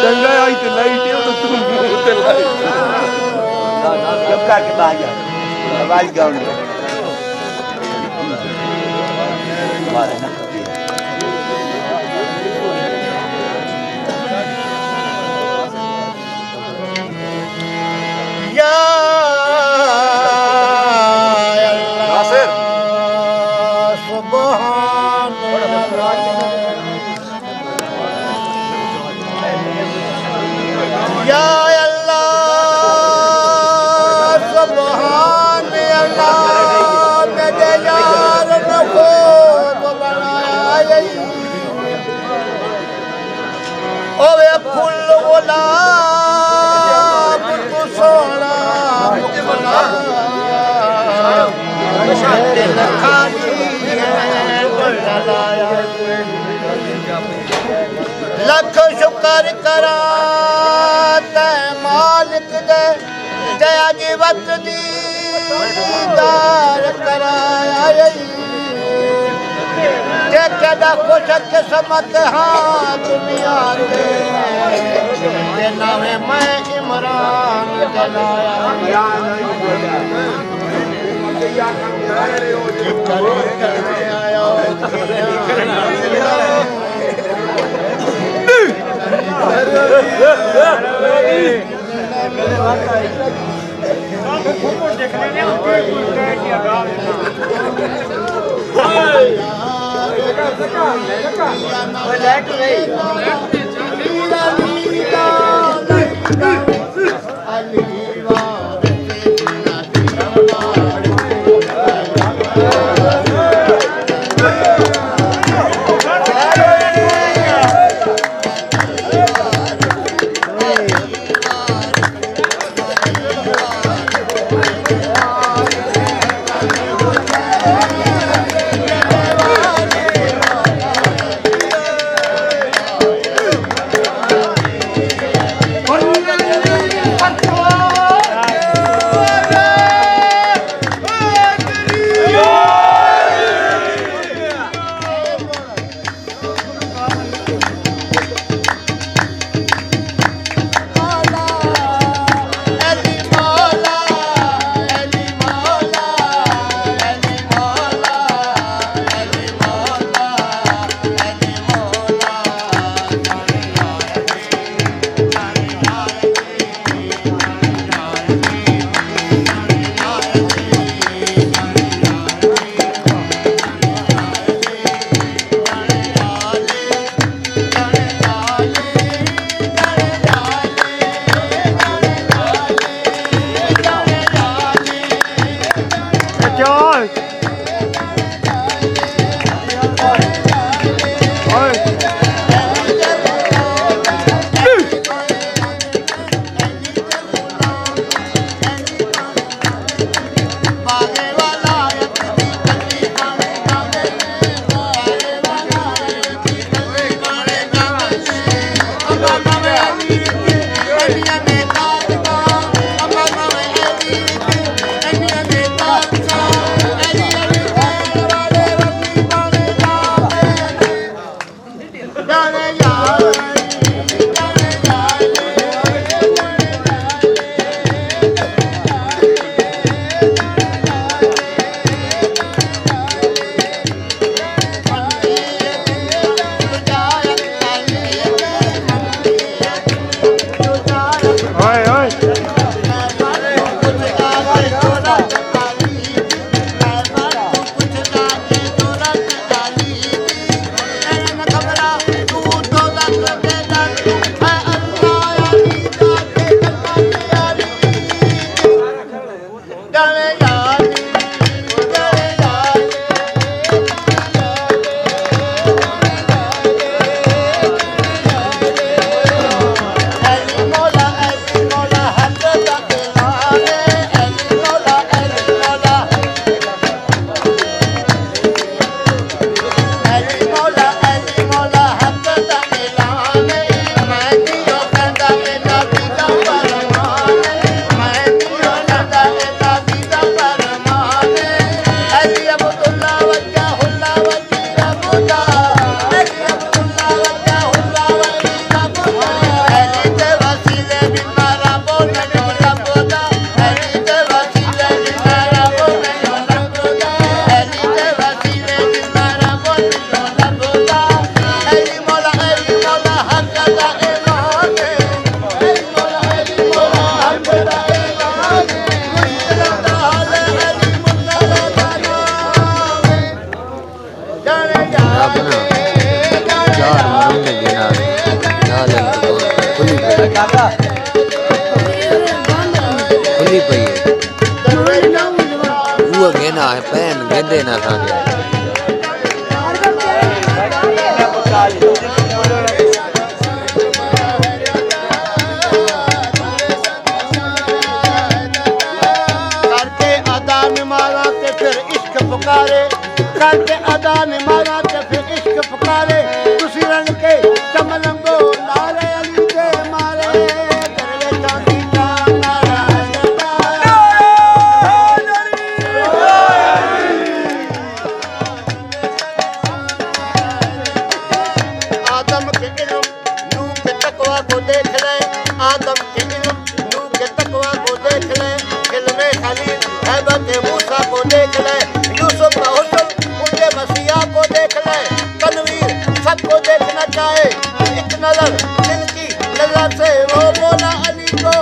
चंगा आई तो लाइट है तो तुम मुंह ते लाइट जब का के बाहर आवाज गाउंड हमारे ना या नासिर सुभान या अल्लाह सुभान अल्लाह मेरे यार ने खूब बनाया ओए फूल गुलाब तू सोना दिल खाली है लाया लख शुक्र करा ते मालिक दे जया जीवत दीदार कराया जे कदा खुश किस्मत हाँ दुनिया के नावे मैं इमरान जलाया मरी पई वो घेना है पैन गेंदे ना असांखे करके अदा निमारा ते फिर इश्क पुकारे करके अदा निमारा ते फिर इश्क पुकारे तुसी रंग के चमलंगो नारे अली के मारे तेरे चांदी का नारा आदम के इल्म नू के तकवा को देख ले आदम के इल्म नू के तकवा को देख ले इल्मे खलील हैबत मूसा को देख ले यूसुफ का हुस्न उनके मसीहा को देख ले तनवीर सबको देखना चाहे एक नजर दिल की नजर से वो मौला अली को